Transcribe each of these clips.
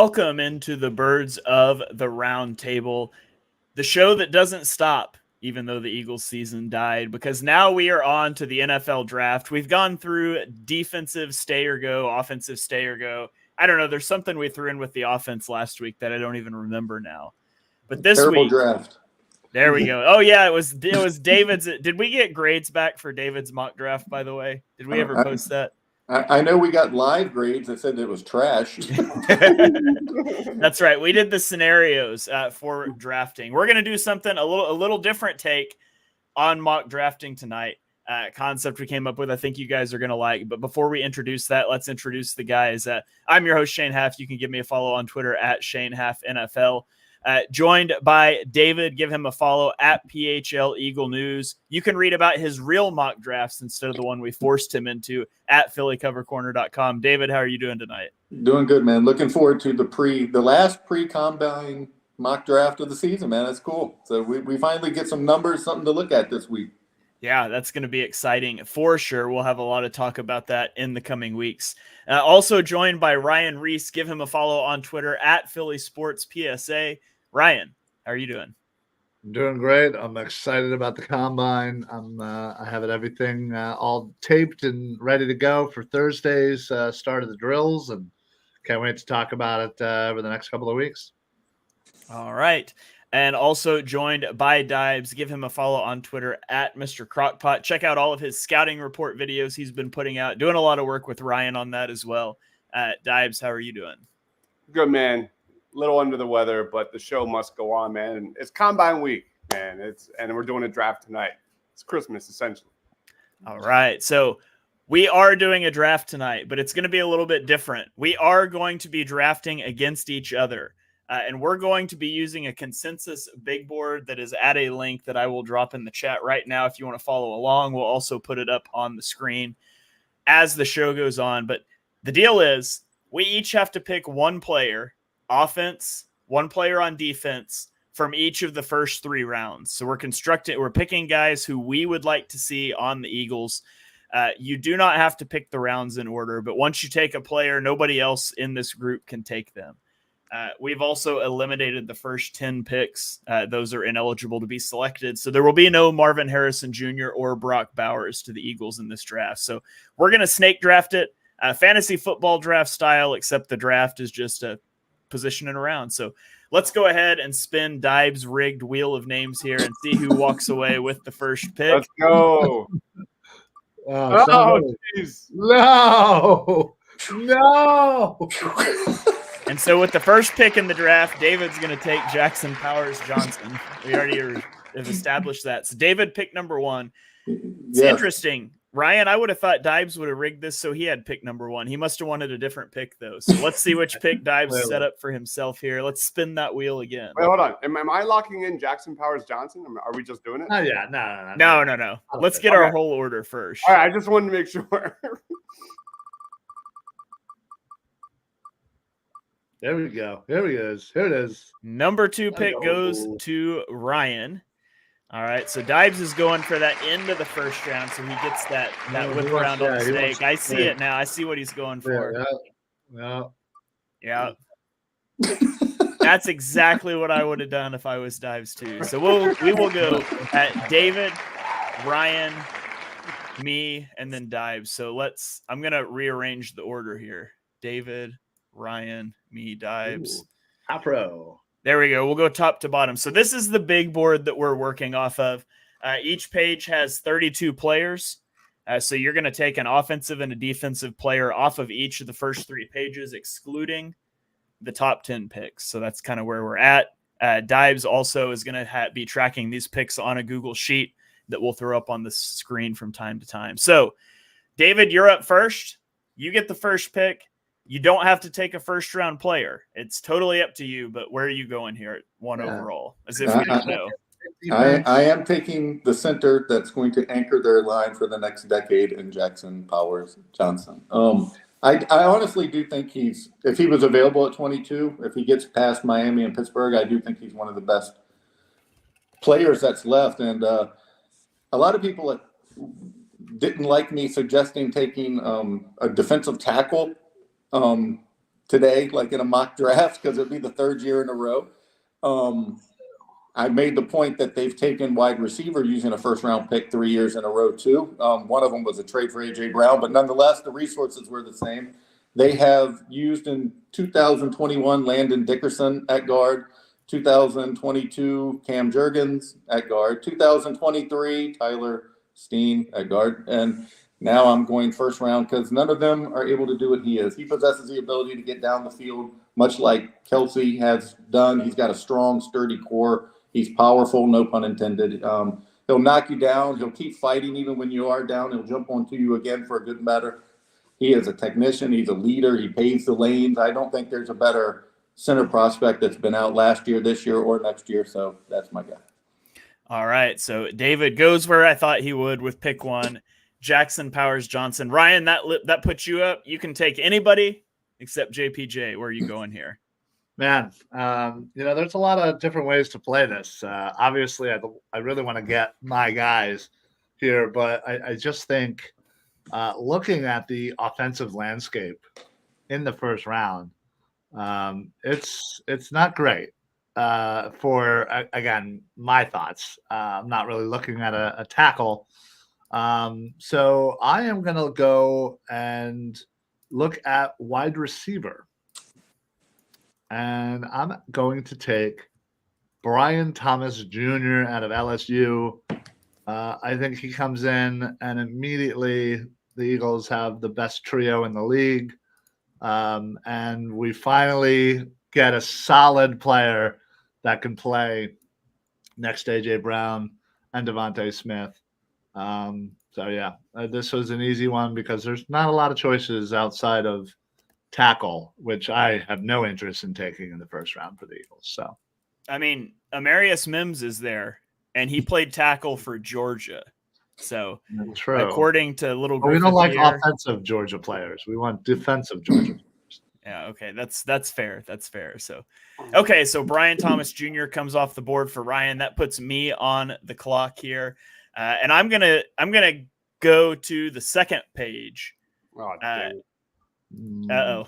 Welcome into the Birds of the Round Table, the show that doesn't stop, even though the Eagles season died, because now we are on to the NFL draft. We've gone through defensive stay or go, offensive stay or go. I don't know. There's something we threw in with the offense last week that I don't even remember now. But this Terrible week, draft. There we go. Oh yeah, it was David's. Did we get grades back for David's mock draft, by the way? Did we ever post that? I know we got live grades that said it was trash. That's right. We did the scenarios for drafting. We're going to do something a little different take on mock drafting tonight. Concept we came up with. I think you guys are going to like. But before we introduce that, let's introduce the guys. I'm your host, Shane Haff. You can give me a follow on Twitter at Shane Haff NFL. Joined by David. Give him a follow at PHL Eagle News. You can read about his real mock drafts instead of the one we forced him into at PhillyCoverCorner.com. David, how are you doing tonight? Doing good, man. Looking forward to the last pre-combine mock draft of the season, man. That's cool. So we finally get some numbers, something to look at this week. Yeah, that's going to be exciting for sure. We'll have a lot of talk about that in the coming weeks. Also joined by Ryan Reese. Give him a follow on Twitter at Philly Sports PSA. Ryan, how are you doing? I'm doing great. I'm excited about the combine. I have everything all taped and ready to go for Thursday's start of the drills, and can't wait to talk about it over the next couple of weeks. All right. And also joined by Dibes. Give him a follow on Twitter at Mr. Crockpot. Check out all of his scouting report videos he's been putting out. Doing a lot of work with Ryan on that as well. Dibes, how are you doing? Good, man. A little under the weather, but the show must go on, man. And it's combine week, man. And we're doing a draft tonight. It's Christmas, essentially. All right. So we are doing a draft tonight, but it's going to be a little bit different. We are going to be drafting against each other. And we're going to be using a consensus big board that is at a link that I will drop in the chat right now. If you want to follow along, we'll also put it up on the screen as the show goes on. But the deal is we each have to pick one player, offense, one player on defense from each of the first 3 rounds. So we're picking guys who we would like to see on the Eagles. You do not have to pick the rounds in order, but once you take a player, nobody else in this group can take them. We've also eliminated the first 10 picks. Those are ineligible to be selected. So there will be no Marvin Harrison Jr. or Brock Bowers to the Eagles in this draft. So we're going to snake draft it, fantasy football draft style, except the draft is just a positioning around. So let's go ahead and spin Dibes' rigged wheel of names here and see who walks away with the first pick. Let's go. Jeez. No. And so with the first pick in the draft, David's going to take Jackson Powers Johnson. We already have established that. So David picked number 1. It's interesting. Ryan, I would have thought Dibes would have rigged this so he had pick number 1. He must have wanted a different pick, though. So let's see which pick Dibes set up for himself here. Let's spin that wheel again. Wait, hold on. Am I locking in Jackson Powers Johnson? Are we just doing it? Oh, yeah. No. Let's get our whole order first. All right, I just wanted to make sure. There we go. Here it is. Number 2 pick goes to Ryan. All right, so Dibes is going for that end of the first round, so he gets that whip around on the snake. I see it now. I see what he's going for. Yeah. That's exactly what I would have done if I was Dibes too. So we will go at David, Ryan, me, and then Dibes. So I'm gonna rearrange the order here. David, Ryan, me, Dibes. Pro. There we go. We'll go top to bottom. So this is the big board that we're working off of. Each page has 32 players. So you're going to take an offensive and a defensive player off of each of the first 3 pages, excluding the top 10 picks. So that's kind of where we're at. Dibes also is going to be tracking these picks on a Google Sheet that we'll throw up on the screen from time to time. So, David, you're up first. You get the first pick. You don't have to take a first-round player. It's totally up to you, but where are you going here at 1 overall? As if we didn't know. I am taking the center that's going to anchor their line for the next decade in Jackson Powers Johnson. I honestly do think if he was available at 22, if he gets past Miami and Pittsburgh, I do think he's one of the best players that's left. And a lot of people didn't like me suggesting taking a defensive tackle today, like in a mock draft, because it'd be the third year in a row. I made the point that they've taken wide receiver using a first round pick 3 years in a row too. One of them was a trade for AJ Brown, but nonetheless, the resources were the same. They have used in 2021 Landon Dickerson at guard, 2022 Cam Jurgens at guard, 2023 Tyler Steen at guard, and now I'm going first round because none of them are able to do what he is. He possesses the ability to get down the field, much like Kelsey has done. He's got a strong, sturdy core. He's powerful, no pun intended. He'll knock you down. He'll keep fighting even when you are down. He'll jump onto you again for a good matter. He is a technician. He's a leader. He paves the lanes. I don't think there's a better center prospect that's been out last year, this year, or next year. So that's my guy. All right. So David goes where I thought he would with pick 1, Jackson Powers Johnson. Ryan, that puts you up. You can take anybody except JPJ. Where are you going here? Man, there's a lot of different ways to play this. Obviously, I really want to get my guys here, but I just think looking at the offensive landscape in the first round, it's not great for, again, my thoughts. I'm not really looking at a tackle. So I am going to go and look at wide receiver. And I'm going to take Brian Thomas Jr. out of LSU. I think he comes in and immediately the Eagles have the best trio in the league. And we finally get a solid player that can play next to AJ Brown and Devontae Smith. This was an easy one because there's not a lot of choices outside of tackle, which I have no interest in taking in the first round for the Eagles. So, I mean, Amarius Mims is there, and he played tackle for Georgia. So, true. According to Little we Griffith don't like here, offensive Georgia players. We want defensive Georgia players. Yeah, okay, that's fair. That's fair. So, okay, so Brian Thomas Jr. comes off the board for Ryan. That puts me on the clock here, and I'm gonna go to the second page. Oh, dang. Uh-oh.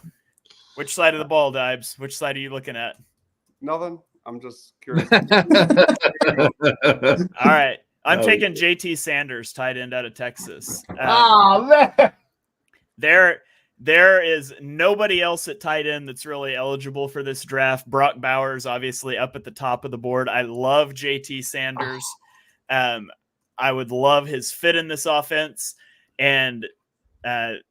Which side of the ball, Dibes? Which side are you looking at? Nothing. I'm just curious. All right. I'm taking JT Sanders, tight end out of Texas. Man. There is nobody else at tight end that's really eligible for this draft. Brock Bowers, obviously, up at the top of the board. I love JT Sanders. I would love his fit in this offense. And that's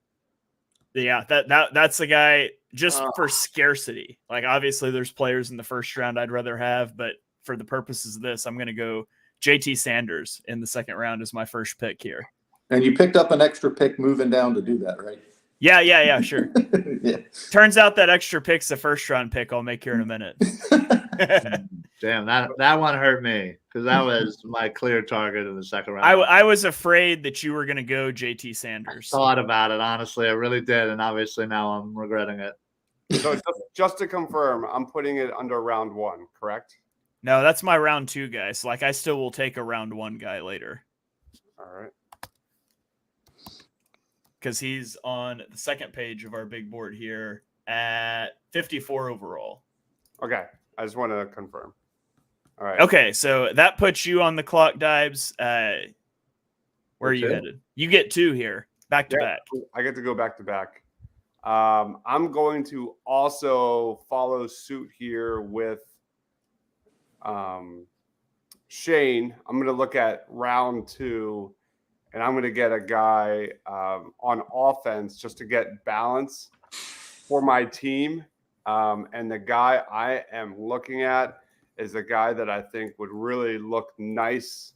the guy just for scarcity. Like, obviously, there's players in the first round I'd rather have, but for the purposes of this, I'm going to go JT Sanders in the second round as my first pick here. And you picked up an extra pick moving down to do that, right? Yeah, sure. Yeah. Turns out that extra pick's the first round pick I'll make here in a minute. Damn, that one hurt me because that was my clear target in the second round. I was afraid that you were going to go JT Sanders. I thought about it, honestly. I really did, and obviously now I'm regretting it. So just to confirm, I'm putting it under round 1, correct? No, that's my round 2 guy. So, I still will take a round 1 guy later. All right. Because he's on the second page of our big board here at 54 overall. Okay. I just want to confirm. All right. Okay, so that puts you on the clock, Dibes. Where are you headed? You get 2 here, back to back. I get to go back to back. I'm going to also follow suit here with Shane. I'm going to look at round 2, and I'm going to get a guy on offense just to get balance for my team. And the guy I am looking at is a guy that I think would really look nice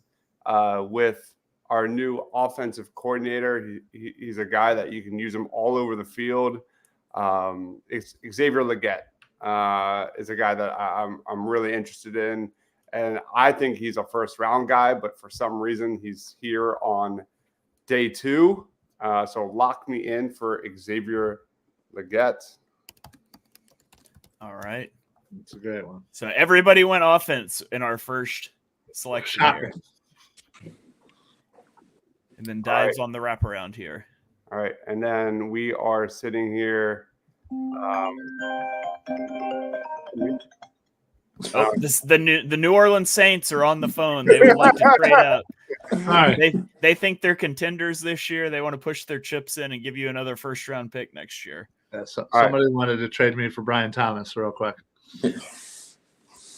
with our new offensive coordinator. He's a guy that you can use him all over the field. Xavier Legette is a guy that I'm really interested in. And I think he's a first round guy, but for some reason he's here on day 2. So lock me in for Xavier Legette. All right. It's a great one. So everybody went offense in our first selection here. And then Dives on the wraparound here. All right. And then we are sitting here Oh, the New Orleans Saints are on the phone. They would like to trade up. All right. They think they're contenders this year. They want to push their chips in and give you another first round pick next year. Yeah, right. somebody wanted to trade me for Brian Thomas real quick.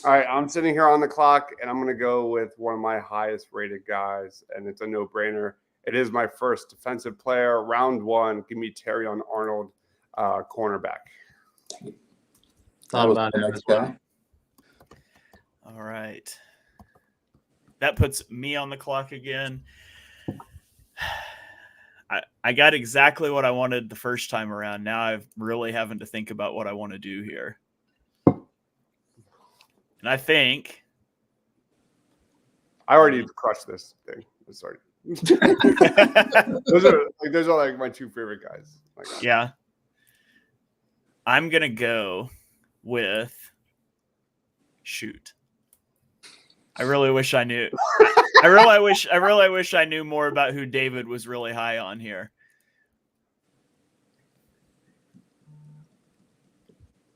All right, I'm sitting here on the clock, and I'm going to go with one of my highest rated guys, and it's a no-brainer. It is my first defensive player, round one. Give me Terrion Arnold, cornerback. Thought about him as well. All right. That puts me on the clock again. I got exactly what I wanted the first time around. Now I'm really having to think about what I want to do here. And I think I already crushed this thing. Sorry. those are like my two favorite guys. Yeah. I'm going to go with shoot. I really wish I knew. I really wish I knew more about who David was really high on here.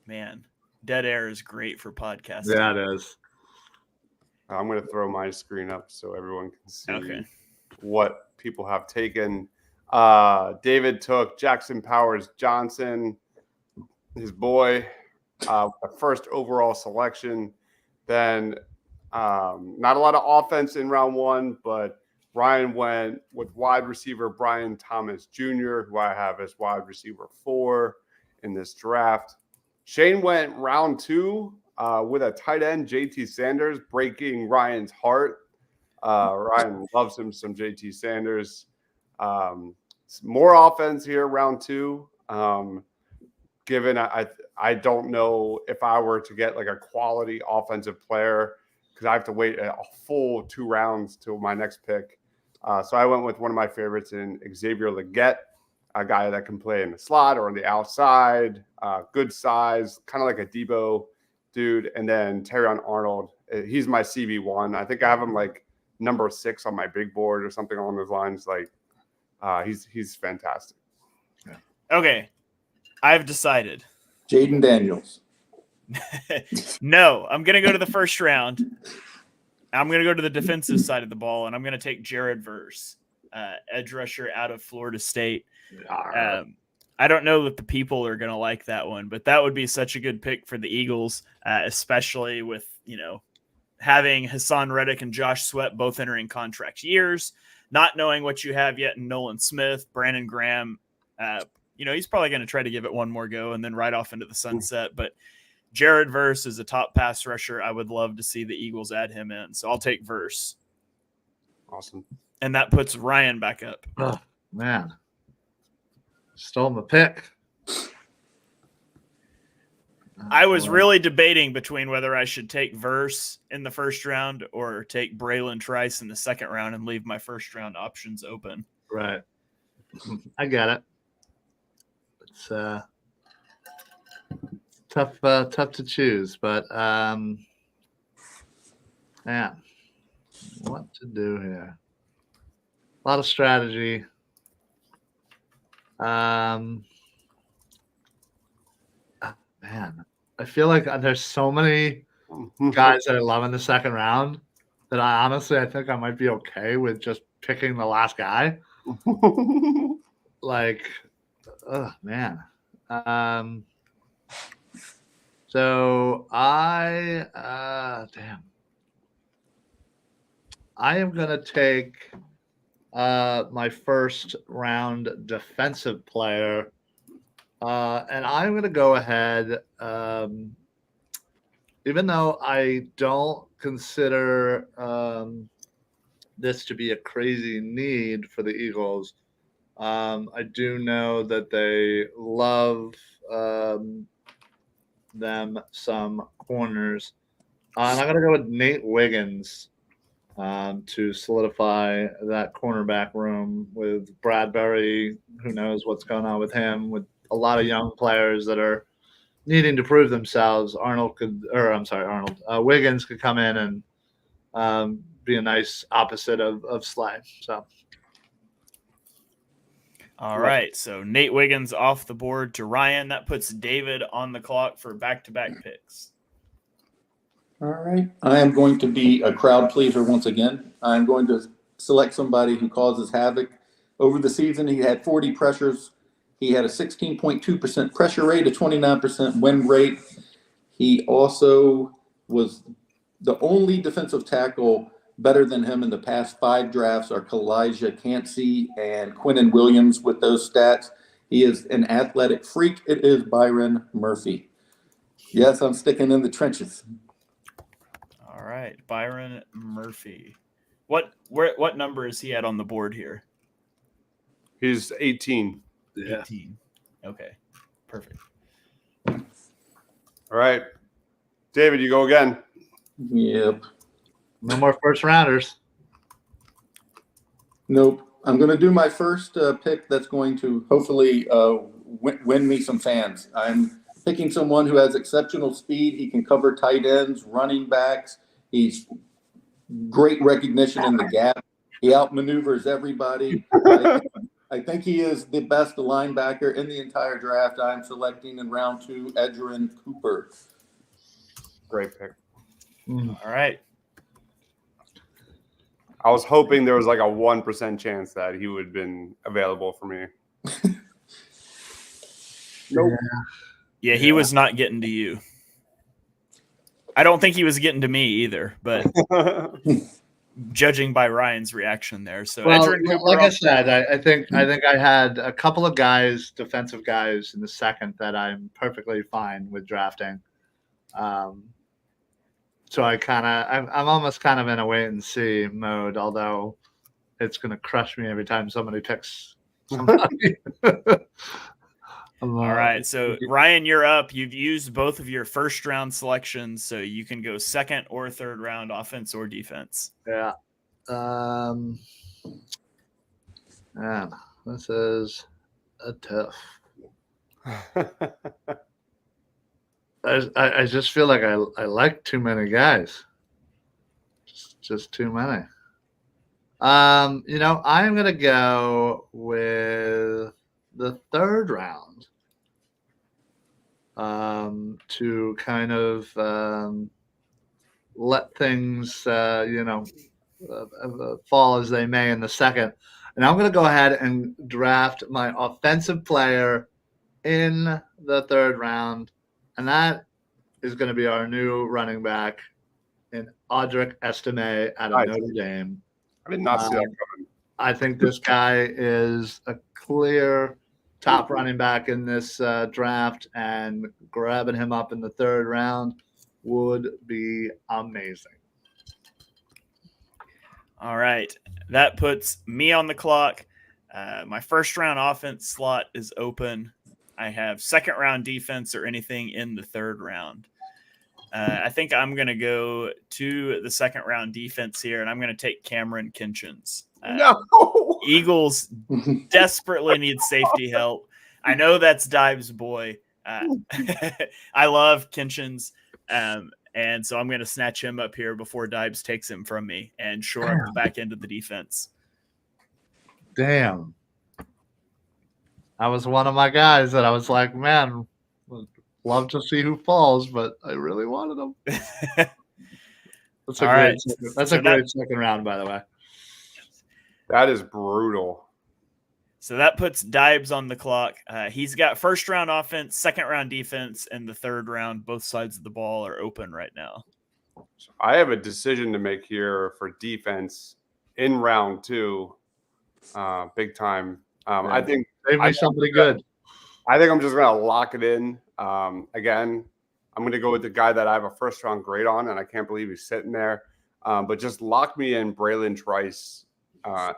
Man, dead air is great for podcasting. Yeah, it is. I'm going to throw my screen up so everyone can see Okay. what people have taken. David took Jackson Powers Johnson, his boy, the first overall selection. Then not a lot of offense in round one, but Ryan went with wide receiver Brian Thomas Jr., who I have as wide receiver 4 in this draft. Shane went round 2 with a tight end, JT Sanders, breaking Ryan's heart. Ryan loves him some JT Sanders. More offense here, round 2. Given I don't know if I were to get like a quality offensive player, because I have to wait a full 2 rounds till my next pick. So I went with one of my favorites in Xavier Legette, a guy that can play in the slot or on the outside, good size, kind of like a Debo dude. And then Terrion Arnold, he's my CB1. I think I have him like number 6 on my big board or something along those lines. Like he's fantastic. Okay. I've decided. Jaden Daniels. No, I'm going to go to the first round. I'm going to go to the defensive side of the ball, and I'm going to take Jared Verse, edge rusher out of Florida State. I don't know that the people are going to like that one, but that would be such a good pick for the Eagles, especially with, having Hassan Reddick and Josh Sweat both entering contract years, not knowing what you have yet in Nolan Smith, Brandon Graham. He's probably going to try to give it one more go and then right off into the sunset. But Jared Verse is a top pass rusher. I would love to see the Eagles add him in. So I'll take Verse. Awesome. And that puts Ryan back up. Oh, man. Stole my pick. I was really debating between whether I should take Verse in the first round or take Braylon Trice in the second round and leave my first round options open. Right. I get it. It's tough to choose, but man, what to do here? A lot of strategy. Man, I feel like there's so many guys that I love in the second round that I think I might be okay with just picking the last guy. Like, oh man. So I am gonna take my first round defensive player, and I'm gonna go ahead. Even though I don't consider this to be a crazy need for the Eagles, I do know that they love them some corners. And I'm going to go with Nate Wiggins to solidify that cornerback room with Bradbury. Who knows what's going on with him, with a lot of young players that are needing to prove themselves. Wiggins could come in and be a nice opposite of Slay. So All right. So Nate Wiggins off the board to Ryan. That puts David on the clock for back-to-back picks. All right. I am going to be a crowd pleaser once again. I'm going to select somebody who causes havoc. Over the season, he had 40 pressures. He had a 16.2% pressure rate, a 29% win rate. He also was the only defensive tackle better than him in the past 5 drafts are Kalijah Cansey and Quinnen Williams with those stats. He is an athletic freak. It is Byron Murphy. Yes, I'm sticking in the trenches. All right. Byron Murphy. What number is he at on the board here? He's 18. Yeah. 18. Okay. Perfect. All right. David, you go again. Yep. No more first rounders. Nope. I'm going to do my first pick that's going to hopefully win me some fans. I'm picking someone who has exceptional speed. He can cover tight ends, running backs. He's great recognition in the gap. He outmaneuvers everybody. I think he is the best linebacker in the entire draft. I'm selecting in round 2, Edgerrin Cooper. Great pick. All right. I was hoping there was like a 1% chance that he would have been available for me. Nope. Yeah, he was not getting to you. I don't think he was getting to me either, but judging by Ryan's reaction there. So Well, Edgerrin Cooper like I off- said, I think I had a couple of guys, defensive guys, in the second that I'm perfectly fine with drafting. So I'm almost kind of in a wait and see mode, although it's going to crush me every time somebody picks somebody. All right. So Ryan, you're up. You've used both of your first round selections, so you can go second or third round offense or defense. Yeah. Man, this is a tough. I just feel like I like too many guys. Just too many. I'm gonna go with the third round. To kind of let things fall as they may in the second. And I'm gonna go ahead and draft my offensive player in the third round. And that is going to be our new running back in Audric Estime out of Nice. Notre Dame. I did not see that coming. I think this guy is a clear top running back in this draft, and grabbing him up in the third round would be amazing. All right. That puts me on the clock. My first round offense slot is open. I have second round defense or anything in the third round. I think I'm going to go to the second round defense here, and I'm going to take Cameron Kinchins. No. Eagles desperately need safety help. I know that's Dives' boy. I love Kinchins, and so I'm going to snatch him up here before Dives takes him from me and shore up the back end of the defense. Damn. That was one of my guys that I was like, man, would love to see who falls, but I really wanted him. That's a great second round, by the way. That is brutal. So that puts Dibes on the clock. He's got first round offense, second round defense, and the third round. Both sides of the ball are open right now. So I have a decision to make here for defense in round 2. Big time. I think Save me somebody good. I think I'm just going to lock it in. Again, I'm going to go with the guy that I have a first round grade on, and I can't believe he's sitting there. But just lock me in Braylon Trice,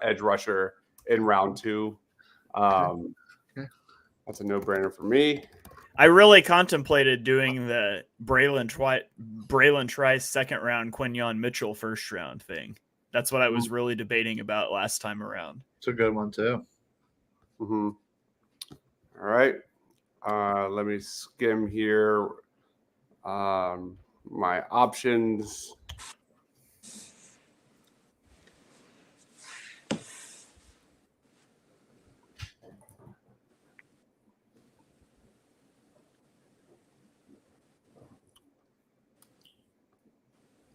edge rusher in round 2. That's a no-brainer for me. I really contemplated doing the Braylon Trice second round, Quinyon Mitchell first round thing. That's what I was really debating about last time around. It's a good one, too. Mm-hmm. All right. Let me skim here. My options.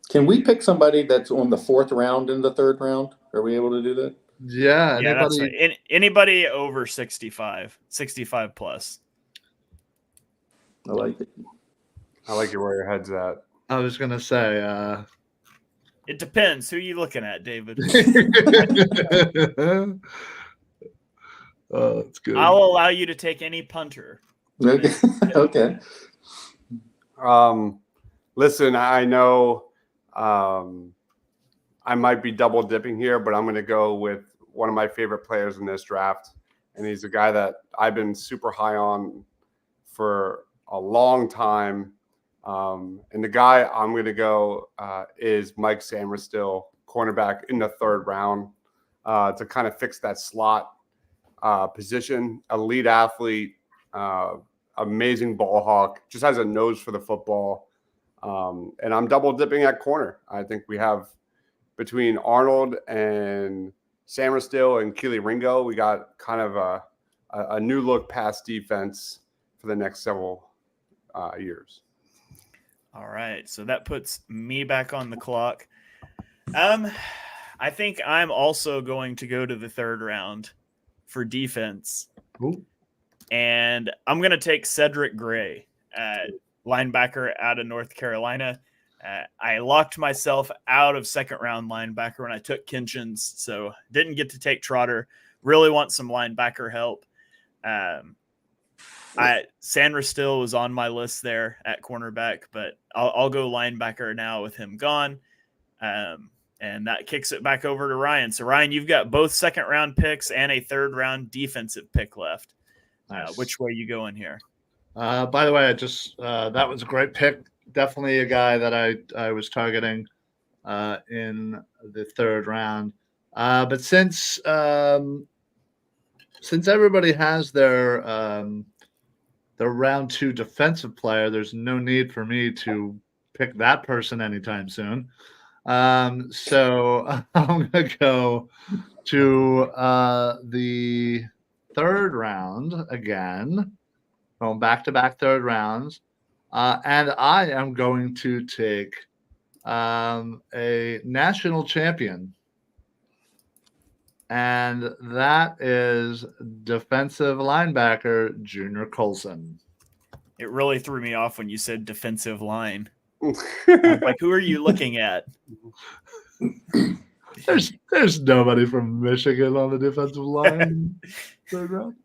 Can we pick somebody that's on the 4th round in the 3rd round? Are we able to do that? Yeah. Yeah, that's Anybody? right. Anybody over 65 plus. I like it. I like where your head's at. I was gonna say. It depends. Who you looking at, David? Oh, that's good. I'll allow you to take any punter. Okay. Okay. Listen, I know I might be double dipping here, but I'm going to go with one of my favorite players in this draft. And he's a guy that I've been super high on for a long time. And the guy I'm going to go is Mike Samerstill, cornerback in the 3rd round, to kind of fix that slot position. Elite athlete, amazing ball hawk, just has a nose for the football. And I'm double dipping at corner. I think we have between Arnold and Samerstill and Keely Ringo, we got kind of a new look pass defense for the next several years. All right, so that puts me back on the clock. I think I'm also going to go to the 3rd round for defense. Ooh. And I'm going to take Cedric Gray, linebacker out of North Carolina. I locked myself out of 2nd round linebacker when I took Kinchins, so didn't get to take Trotter. Really want some linebacker help. Sandra Still was on my list there at cornerback, but I'll go linebacker now with him gone. And that kicks it back over to Ryan. So Ryan, you've got both 2nd round picks and a 3rd round defensive pick left. Nice. Which way you going here? By the way, I just that was a great pick. Definitely a guy that I was targeting in the 3rd round. But since everybody has their round 2 defensive player, there's no need for me to pick that person anytime soon. So I'm gonna go to the 3rd round again, going back-to-back 3rd rounds, and I am going to take a national champion, and that is defensive linebacker Junior Colson. It really threw me off when you said defensive line. Like, who are you looking at? There's nobody from Michigan on the defensive line. 3rd round.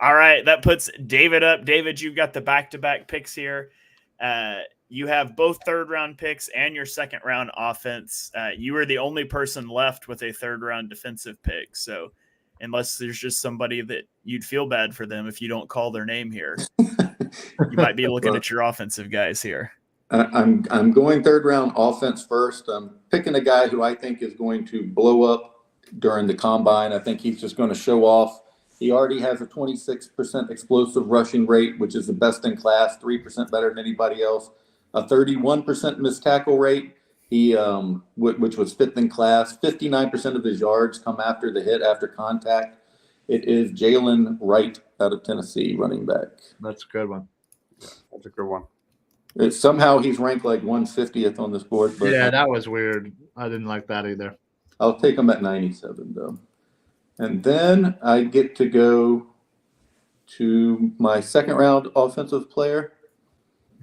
All right, that puts David up. David, you've got the back-to-back picks here. You have both 3rd round picks and your 2nd round offense. You are the only person left with a 3rd round defensive pick. So unless there's just somebody that you'd feel bad for them if you don't call their name here, you might be looking at your offensive guys here. I'm going 3rd round offense first. I'm picking a guy who I think is going to blow up during the combine. I think he's just going to show off. He already has a 26% explosive rushing rate, which is the best in class, 3% better than anybody else. A 31% missed tackle rate, which was 5th in class. 59% of his yards come after the hit, after contact. It is Jalen Wright out of Tennessee, running back. That's a good one. That's a good one. Somehow he's ranked like 150th on this board. But Yeah, that was weird. I didn't like that either. I'll take him at 97, though. And then I get to go to my 2nd round offensive player.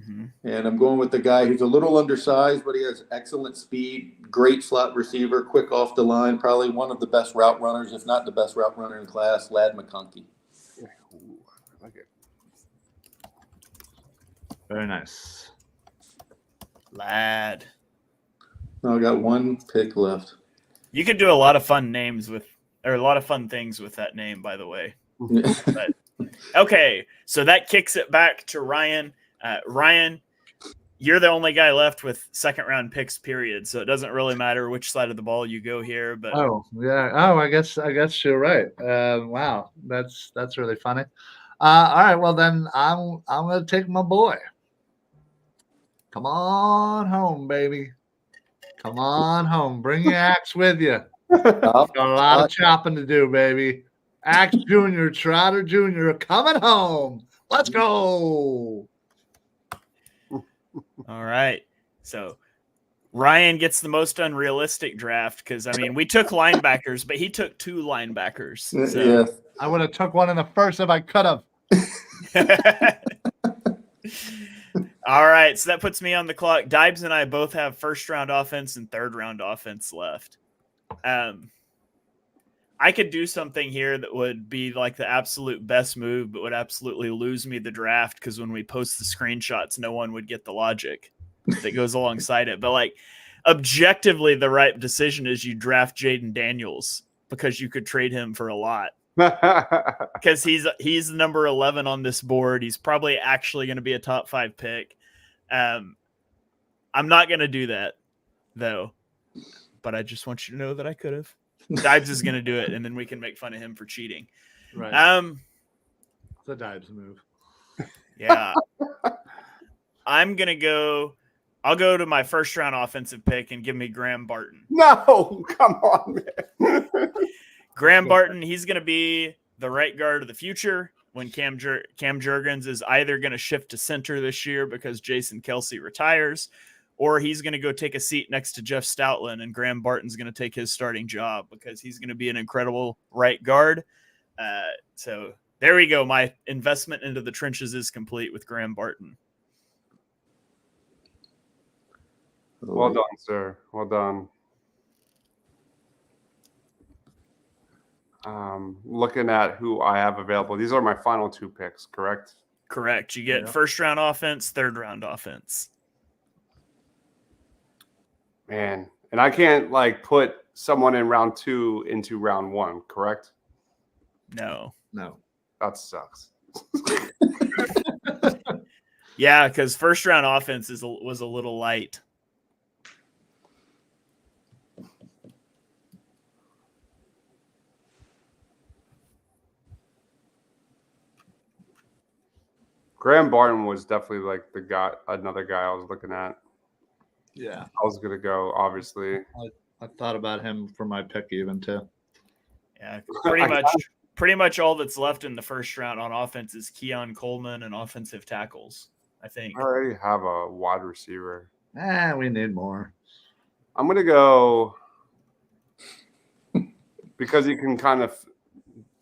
Mm-hmm. And I'm going with the guy who's a little undersized, but he has excellent speed, great slot receiver, quick off the line, probably one of the best route runners, if not the best route runner in class, Ladd McConkey. Ooh, I like it. Very nice. Lad. I got 1 pick left. You could do a lot of fun names with, or a lot of fun things with that name, by the way. But, okay, so that kicks it back to Ryan. Ryan, you're the only guy left with 2nd round picks, period. So it doesn't really matter which side of the ball you go here. But Oh yeah. Oh, I guess you're right. Wow, that's really funny. All right. Well, then I'm gonna take my boy. Come on home, baby. Come on home. Bring your axe with you. Got a lot of chopping to do, baby. Axe Jr., Trotter Jr. coming home. Let's go. all right. So Ryan gets the most unrealistic draft because, I mean, we took linebackers, but he took 2 linebackers. So. Yeah. I would have took one in the first if I could have. All right, so that puts me on the clock. Dibes and I both have first-round offense and third-round offense left. I could do something here that would be like the absolute best move, but would absolutely lose me the draft because when we post the screenshots, no one would get the logic that goes alongside it. But like objectively, the right decision is you draft Jaden Daniels because you could trade him for a lot. Because he's number 11 on this board. He's probably actually going to be a top 5 pick. I'm not going to do that though, but I just want you to know that I could have. Dibes is going to do it, and then we can make fun of him for cheating. Right. It's a Dibes move. Yeah. I'm going to go. I'll go to my first round offensive pick and give me Graham Barton. No, come on, man. Graham Barton, he's going to be the right guard of the future when Cam Jurgens is either going to shift to center this year because Jason Kelsey retires, or he's going to go take a seat next to Jeff Stoutland, and Graham Barton's going to take his starting job because he's going to be an incredible right guard. So there we go. My investment into the trenches is complete with Graham Barton. Well done, sir. Well done. Looking at who I have available. These are my final 2 picks, correct? Correct. You get first round offense, third round offense. Man, and I can't like put someone in round 2 into round 1, correct? No. That sucks. Yeah, because first round offense was a little light. Graham Barton was definitely like another guy I was looking at. Yeah. I was gonna go, obviously. I thought about him for my pick even too. Yeah, pretty much all that's left in the first round on offense is Keon Coleman and offensive tackles, I think. I already have a wide receiver. We need more. I'm gonna go because he can kind of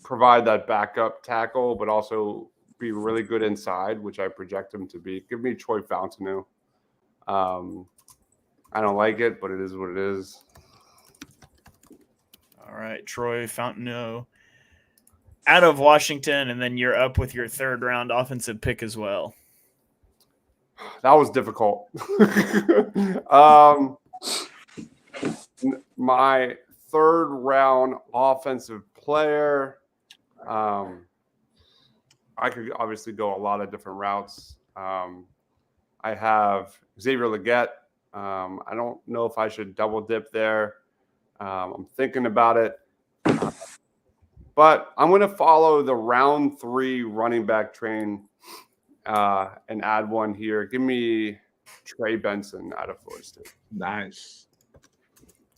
provide that backup tackle, but also be really good inside, which I project him to be. Give me Troy Fountainu. I don't like it, but it is what it is. All right, Troy Fountainu out of Washington, and then you're up with your third round offensive pick as well. That was difficult. My third round offensive player. I could obviously go a lot of different routes. I have Xavier Legette. I don't know if I should double dip there. I'm thinking about it. But I'm going to follow the round 3 running back train and add one here. Give me Trey Benson out of Florida State. Nice.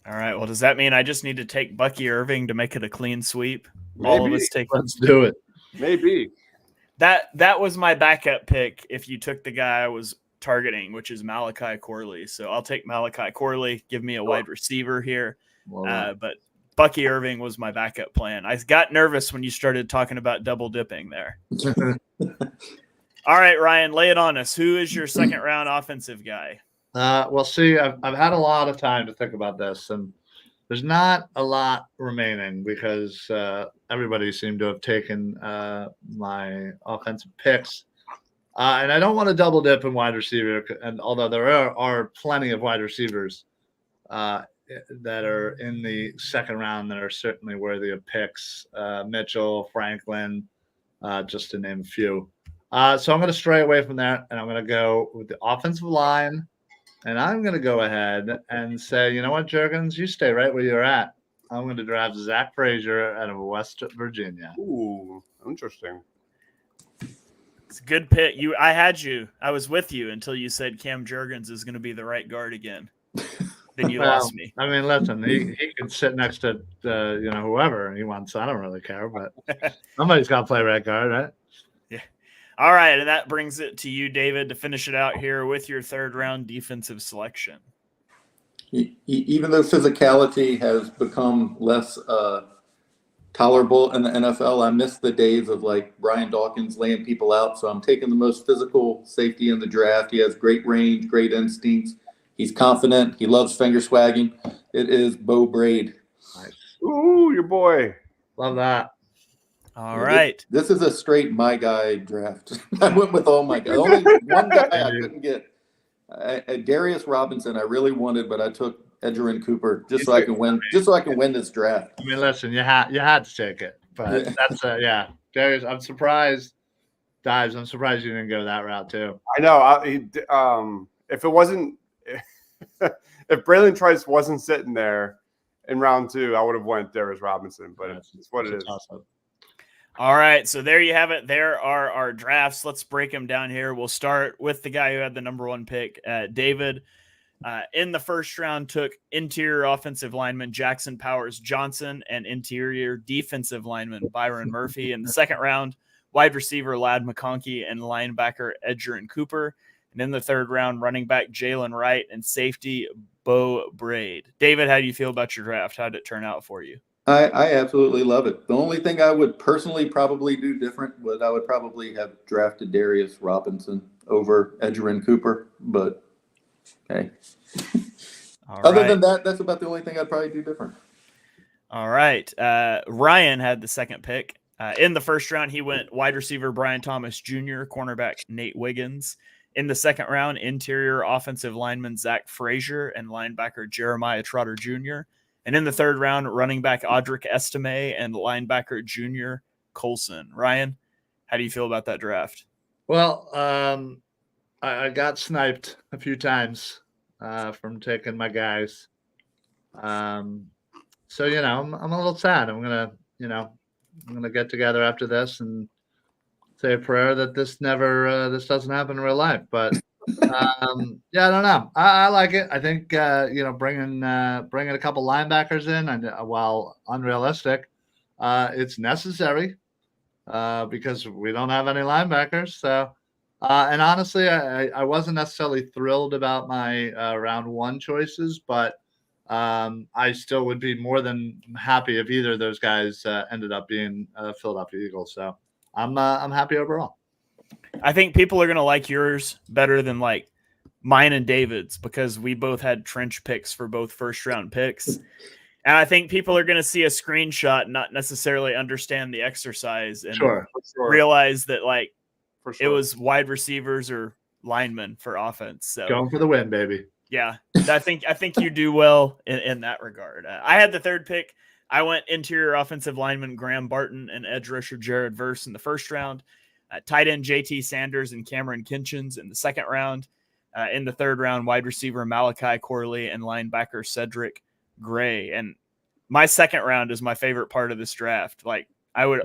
All right. Well, does that mean I just need to take Bucky Irving to make it a clean sweep? Maybe. All of us take. Let's do it. Maybe. That was my backup pick if you took the guy I was targeting, which is Malachi Corley. So I'll take Malachi Corley. Give me a wide receiver here. But Bucky Irving was my backup plan. I got nervous when you started talking about double dipping there. All right, Ryan, lay it on us. Who is your second round offensive guy? Well, see, I've had a lot of time to think about this, and there's not a lot remaining because everybody seemed to have taken my offensive picks. And I don't want to double dip in wide receiver, and although there are plenty of wide receivers that are in the second round that are certainly worthy of picks, Mitchell, Franklin, just to name a few. So I'm going to stray away from that, and I'm going to go with the offensive line, and I'm going to go ahead and say, you know what, Jurgens, you stay right where you're at. I'm going to draft Zach Frazier out of West Virginia. Ooh, interesting. It's a good pick. I was with you until you said Cam Jurgens is going to be the right guard again. Then you lost me. I mean, listen, he can sit next to whoever he wants. I don't really care, but somebody's got to play right guard, right? Yeah. All right, and that brings it to you, David, to finish it out here with your third round defensive selection. Even though physicality has become less tolerable in the NFL, I miss the days of like Brian Dawkins laying people out. So I'm taking the most physical safety in the draft. He has great range, great instincts. He's confident. He loves finger swagging. It is Bo Braid. Nice. Ooh, your boy. Love that. All right. This is a straight my guy draft. I went with all my guys. Only one guy I couldn't get. Darius Robinson, I really wanted, but I took Edgerrin Cooper just so I can win. Just so I can win this draft. I mean, listen, you had to take it, but that's yeah. Darius, I'm surprised. Dives, I'm surprised you didn't go that route too. I know. If it wasn't, if Braylon Trice wasn't sitting there in round 2, I would have went Darius Robinson. But it's what it is. Awesome. All right, so there you have it. There are our drafts. Let's break them down here. We'll start with the guy who had the number 1 pick, David. In the first round, took interior offensive lineman Jackson Powers Johnson and interior defensive lineman Byron Murphy. In the second round, wide receiver Ladd McConkey and linebacker Edgerrin Cooper. And in the third round, running back Jalen Wright and safety Bo Braid. David, how do you feel about your draft? How did it turn out for you? I absolutely love it. The only thing I would personally probably do different was I would probably have drafted Darius Robinson over Edgerrin Cooper, but hey. Other than that, that's about the only thing I'd probably do different. All right. Ryan had the second pick. In the first round, he went wide receiver Brian Thomas Jr., cornerback Nate Wiggins. In the second round, interior offensive lineman Zach Frazier and linebacker Jeremiah Trotter Jr. And in the third round, running back Audric Estime and linebacker Junior Colson. Ryan, how do you feel about that draft? Well, I got sniped a few times from taking my guys. So, I'm a little sad. I'm gonna get together after this and say a prayer that this doesn't happen in real life. But I don't know. I like it. I think bringing a couple linebackers in, and while unrealistic, it's necessary because we don't have any linebackers. So, and honestly, I wasn't necessarily thrilled about my round 1 choices, but I still would be more than happy if either of those guys ended up being Philadelphia Eagles. So I'm happy overall. I think people are going to like yours better than like mine and David's because we both had trench picks for both first round picks. And I think people are going to see a screenshot, not necessarily understand the exercise and realize that it was wide receivers or linemen for offense. So going for the win, baby. Yeah, I think you do well in that regard. I had the third pick. I went interior offensive lineman Graham Barton and edge rusher Jared Verse in the first round. Tight end JT Sanders and Cameron Kinchins in the second round. In the third round, wide receiver Malachi Corley and linebacker Cedric Gray. And my second round is my favorite part of this draft. Like I would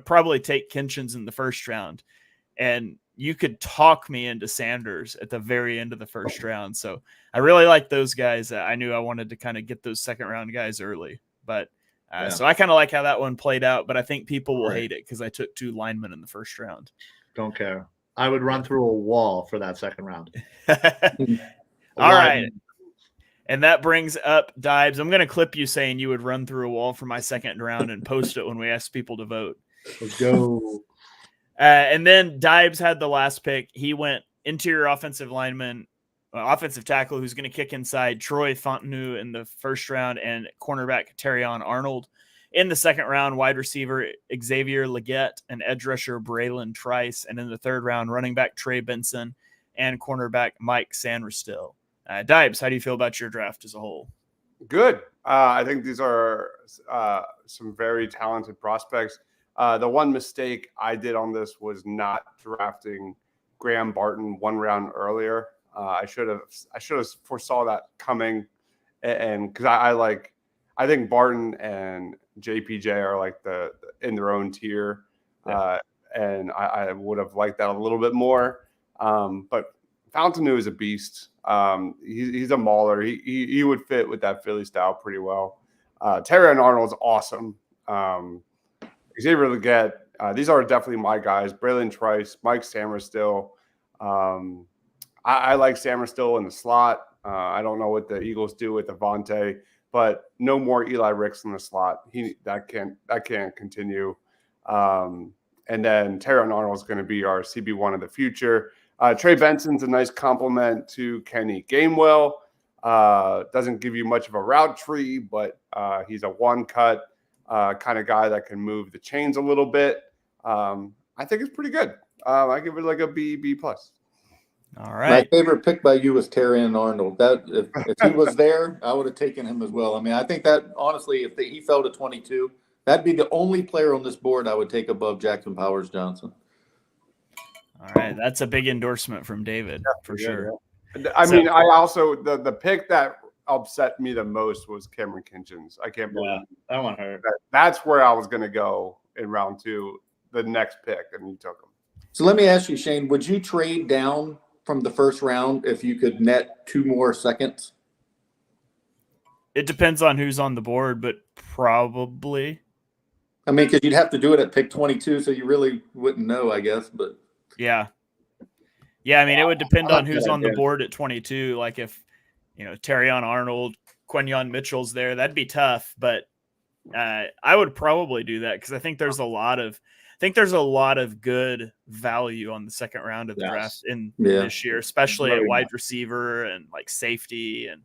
probably take Kinchins in the first round, and you could talk me into Sanders at the very end of the first round. So I really like those guys. I knew I wanted to kind of get those second round guys early, but so I kind of like how that one played out, but I think people will hate it because I took 2 linemen in the first round. Don't care. I would run through a wall for that second round. All right. And that brings up Dibes. I'm going to clip you saying you would run through a wall for my second round and post it when we ask people to vote. Let's go. And then Dibes had the last pick. He went interior offensive lineman, offensive tackle who's going to kick inside Troy Fontenot in the first round and cornerback Terrion Arnold. In the second round, wide receiver Xavier Leggett and edge rusher Braylon Trice. And in the third round, running back Trey Benson and cornerback Mike Sanderstil. Dibes, how do you feel about your draft as a whole? Good. I think these are some very talented prospects. The one mistake I did on this was not drafting Graham Barton 1 round earlier. I should have foresaw that coming, and because I think Barton and JPJ are like the in their own tier, and I would have liked that a little bit more. But Fontenot is a beast. He's a mauler. He would fit with that Philly style pretty well. Terrion Arnold's awesome. Xavier Leggett. These are definitely my guys. Braylon Trice, Mike Sanderstil. I like Sanderstil in the slot. I don't know what the Eagles do with Avante, but no more Eli Ricks in the slot. That can't continue. And then Terrion Arnold is going to be our CB1 of the future. Trey Benson's a nice compliment to Kenny Gainwell. Doesn't give you much of a route tree, but he's a one-cut kind of guy that can move the chains a little bit. I think it's pretty good. I give it like a B+. All My right. favorite pick by you was Terrion Arnold. That if he was there, I would have taken him as well. I mean, I think that honestly, if he fell to 22, that'd be the only player on this board I would take above Jackson Powers Johnson. All right. That's a big endorsement from David for sure. I mean, I also the pick that upset me the most was Cameron Kinchins. I can't believe that one hurt. that's where I was going to go in round 2, the next pick, and you took him. So let me ask you, Shane, would you trade down from the first round if you could net 2 more seconds? It depends on who's on the board, but probably. I mean, because you'd have to do it at pick 22, so you really wouldn't know, I guess. But Yeah. Yeah, I mean, it would depend I like on who's that on the idea. board at 22. Like if, Terrion Arnold, Quinyon Mitchell's there, that'd be tough. But I would probably do that because I think there's a lot of good value on the second round of the draft in this year, especially at wide receiver and like safety. And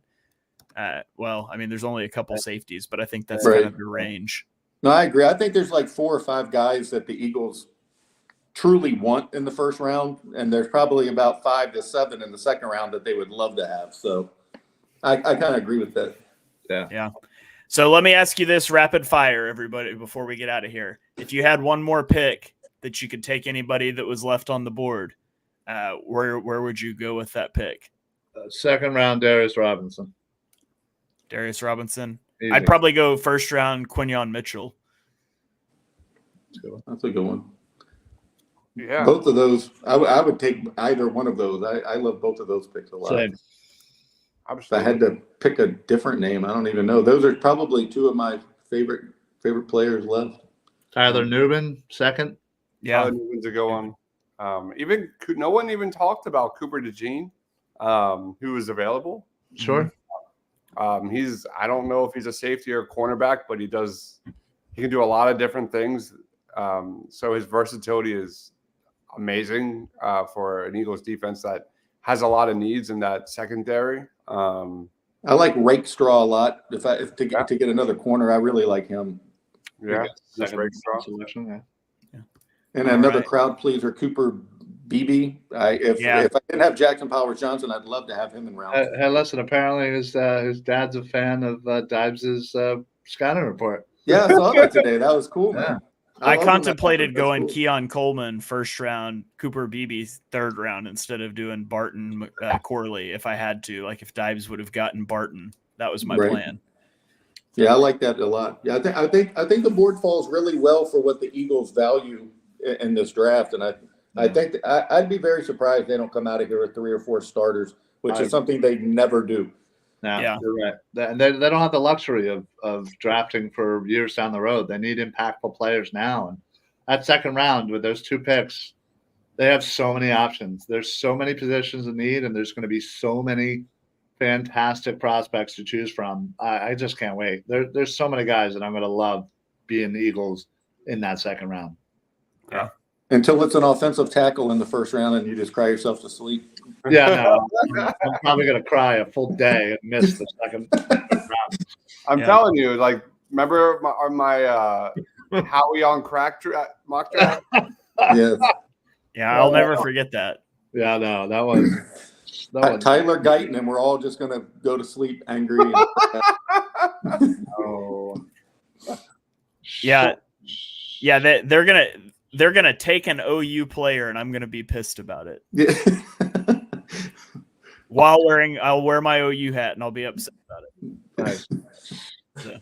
there's only a couple safeties, but I think that's kind of the range. no, I agree. I think there's like 4 or 5 guys that the Eagles truly want in the first round, and there's probably about 5 to 7 in the second round that they would love to have. So I kind of agree with that. Yeah. So let me ask you this rapid fire, everybody, before we get out of here. If you had one more pick that you could take anybody that was left on the board, where would you go with that pick? Second round, Darius Robinson. Darius Robinson. Easy. I'd probably go first round Quinyon Mitchell. That's a good one. Yeah. Both of those, I would take either one of those. I love both of those picks a lot. Same. If I had to pick a different name, I don't even know. Those are probably 2 of my favorite players left. Tyler Newman, second. Yeah. Newman's a go on. Even no one even talked about Cooper DeJean, who was available. Sure. I don't know if he's a safety or a cornerback, but he can do a lot of different things. So his versatility is amazing for an Eagles defense that has a lot of needs in that secondary. I like Rakestraw a lot. If to get another corner, I really like him. Yeah, just Second Rakestraw. selection, yeah. And another crowd pleaser, Cooper Beebe. If I didn't have Jackson Powers Johnson, I'd love to have him in round. Hey, listen, apparently his dad's a fan of Dibes' scouting report. Yeah, I saw that today. That was cool, man. I love contemplated that. going That's cool. Keon Coleman first round, Cooper Beebe third round instead of doing Barton Corley if I had to. Like if Dibes would have gotten Barton, that was my plan. Yeah, I like that a lot. Yeah, I think the board falls really well for what the Eagles value in this draft, and I think I'd be very surprised they don't come out of here with 3 or 4 starters, which is something they never do. No, Yeah. you're right. And they don't have the luxury of drafting for years down the road. They need impactful players now. And that second round with those 2 picks, they have so many options. There's so many positions in need, and there's going to be so many fantastic prospects to choose from. I just can't wait. There's so many guys that I'm going to love being the Eagles in that second round. Yeah. Until it's an offensive tackle in the first round and you just cry yourself to sleep. Yeah, no, I'm probably going to cry a full day and miss the second round. I'm telling you, like, remember my Howie on crack mock draft? Yes. Yeah, I'll never forget that. Yeah, no, that was Tyler Guyton, and we're all just going to go to sleep angry. oh. Yeah. Yeah, they're gonna take an OU player, and I'm gonna be pissed about it. Yeah. I'll wear my OU hat, and I'll be upset about it. Nice. So,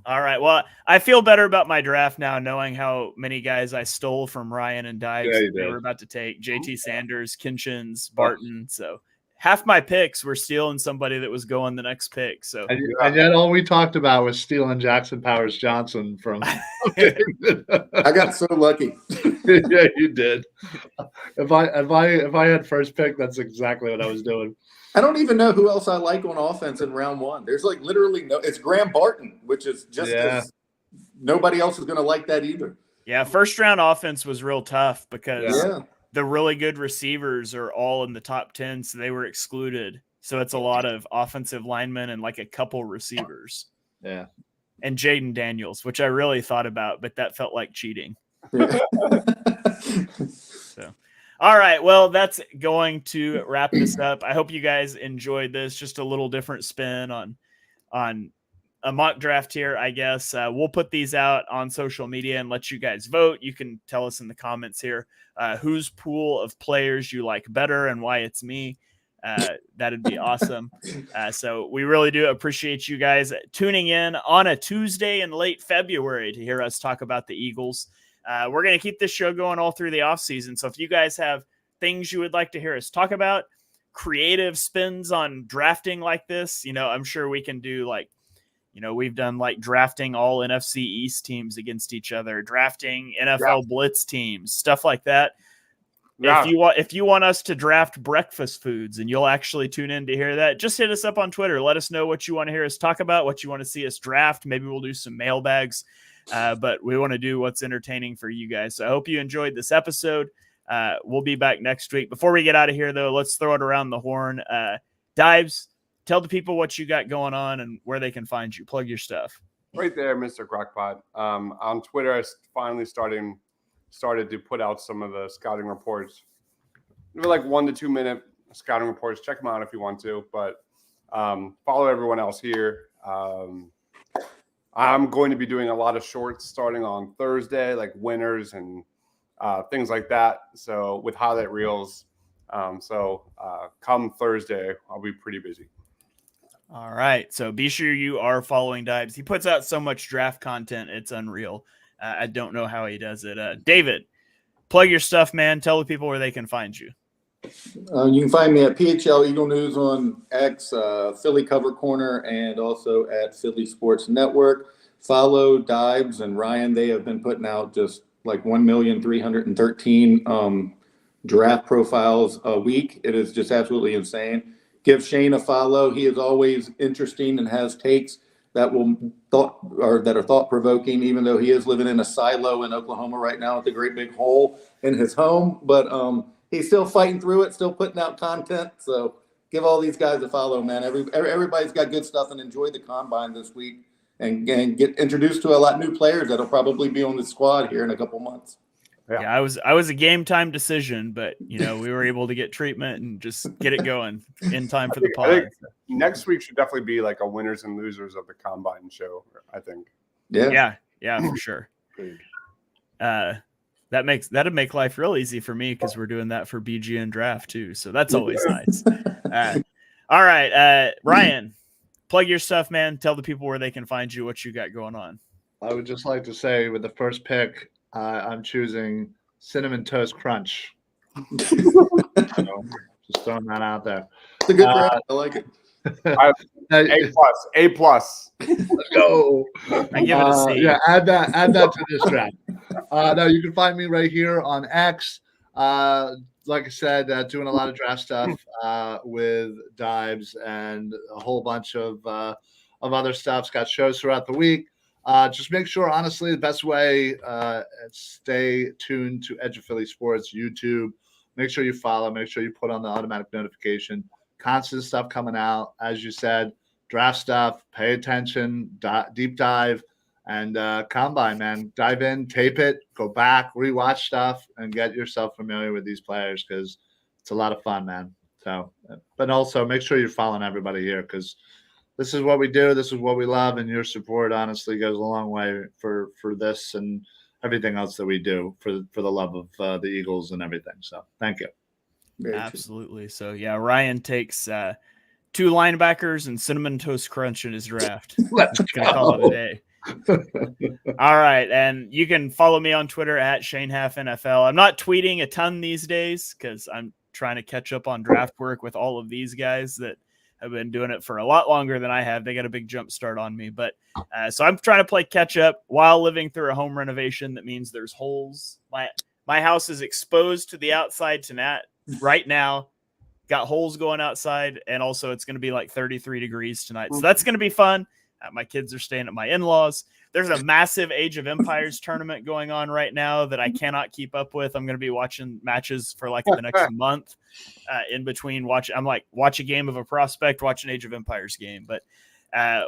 all right. Well, I feel better about my draft now, knowing how many guys I stole from Ryan and Dibes. Yeah, you They did. were about to take JT Sanders, Kinchins, Barton. So half my picks were stealing somebody that was going the next pick. So And yet all we talked about was stealing Jackson Powers Johnson from I got so lucky. yeah, you did. If I had first pick, that's exactly what I was doing. I don't even know who else I like on offense in round one. There's like literally no. It's Graham Barton, which is just as nobody else is going to like that either. Yeah, first round offense was real tough because Yeah. the really good receivers are all in the top 10, so they were excluded. So it's a lot of offensive linemen and like a couple receivers. Yeah. And Jaden Daniels, which I really thought about, but that felt like cheating. Yeah. So, all right. Well, that's going to wrap this up. I hope you guys enjoyed this. Just a little different spin on a mock draft here, I guess. We'll put these out on social media and let you guys vote. You can tell us in the comments here whose pool of players you like better and why it's me. That'd be awesome. So we really do appreciate you guys tuning in on a Tuesday in late February to hear us talk about the Eagles. We're going to keep this show going all through the offseason. So if you guys have things you would like to hear us talk about, creative spins on drafting like this, I'm sure we can do we've done like drafting all NFC East teams against each other, drafting NFL Blitz teams, stuff like that. Yeah. If you want us to draft breakfast foods and you'll actually tune in to hear that, just hit us up on Twitter. Let us know what you want to hear us talk about, what you want to see us draft. Maybe we'll do some mailbags, but we want to do what's entertaining for you guys. So I hope you enjoyed this episode. We'll be back next week. Before we get out of here, though, let's throw it around the horn. Dives, tell the people what you got going on and where they can find you. Plug your stuff. Right there, Mr. Crockpot. On Twitter, I finally started to put out some of the scouting reports. They're like 1 to 2 minute scouting reports. Check them out if you want to, but follow everyone else here. I'm going to be doing a lot of shorts starting on Thursday, like winners and things like that. So with highlight reels. Come Thursday, I'll be pretty busy. All right. So be sure you are following Dives. He puts out so much draft content. It's unreal. I don't know how he does it. David, plug your stuff, man. Tell the people where they can find you. You can find me at PHL Eagle News on X, Philly Cover Corner, and also at Philly Sports Network. Follow Dives and Ryan. They have been putting out just like 1,313 draft profiles a week. It is just absolutely insane. Give Shane a follow. He is always interesting and has takes that are thought-provoking, even though he is living in a silo in Oklahoma right now with a great big hole in his home. But he's still fighting through it, still putting out content. So give all these guys a follow, man. Everybody's got good stuff, and enjoy the combine this week and get introduced to a lot of new players that'll probably be on the squad here in a couple months. Yeah, I was a game time decision, but we were able to get treatment and just get it going in time for the pod. Next week should definitely be like a winners and losers of the combine show, I think. Yeah, for sure. That'd make life real easy for me because we're doing that for BGN draft too. So that's always nice. All right, Ryan, plug your stuff, man. Tell the people where they can find you, what you got going on. I would just like to say with the first pick, I'm choosing Cinnamon Toast Crunch. So, just throwing that out there. It's a good draft. I like it. A plus. Let's go. I give it a C. Yeah, add that to this draft. No, you can find me right here on X. Like I said, doing a lot of draft stuff with Dives and a whole bunch of other stuff. Got shows throughout the week. Just make sure, honestly, the best way, stay tuned to Edge of Philly Sports YouTube. Make sure you follow. Make sure you put on the automatic notification. Constant stuff coming out. As you said, draft stuff. Pay attention. Deep dive. And combine, man. Dive in, tape it, go back, rewatch stuff, and get yourself familiar with these players because it's a lot of fun, man. So, but also make sure you're following everybody here because this is what we do. This is what we love, and your support honestly goes a long way for this and everything else that we do for the love of the Eagles and everything. So, thank you. Absolutely. So, yeah, Ryan takes 2 linebackers and Cinnamon Toast Crunch in his draft. Let's go. Call it a day. All right, and you can follow me on Twitter at ShaneHalfNFL. I'm not tweeting a ton these days because I'm trying to catch up on draft work with all of these guys that have been doing it for a lot longer than I have. They got a big jump start on me, but so I'm trying to play catch up while living through a home renovation. That means there's holes. My house is exposed to the outside right now. got holes going outside, and also it's going to be like 33 degrees tonight. So that's going to be fun. My kids are staying at my in-laws. There's a massive Age of Empires tournament going on right now that I cannot keep up with. I'm going to be watching matches for like the next month in between. I'm like, watch a game of a prospect, watch an Age of Empires game. But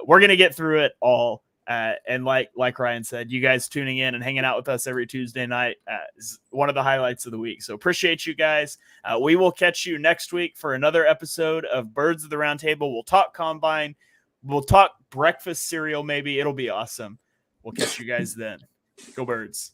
we're going to get through it all. And like Ryan said, you guys tuning in and hanging out with us every Tuesday night is one of the highlights of the week. So appreciate you guys. We will catch you next week for another episode of Birds of the Round Table. We'll talk combine. We'll talk breakfast cereal. Maybe it'll be awesome. We'll catch you guys then. Go Birds.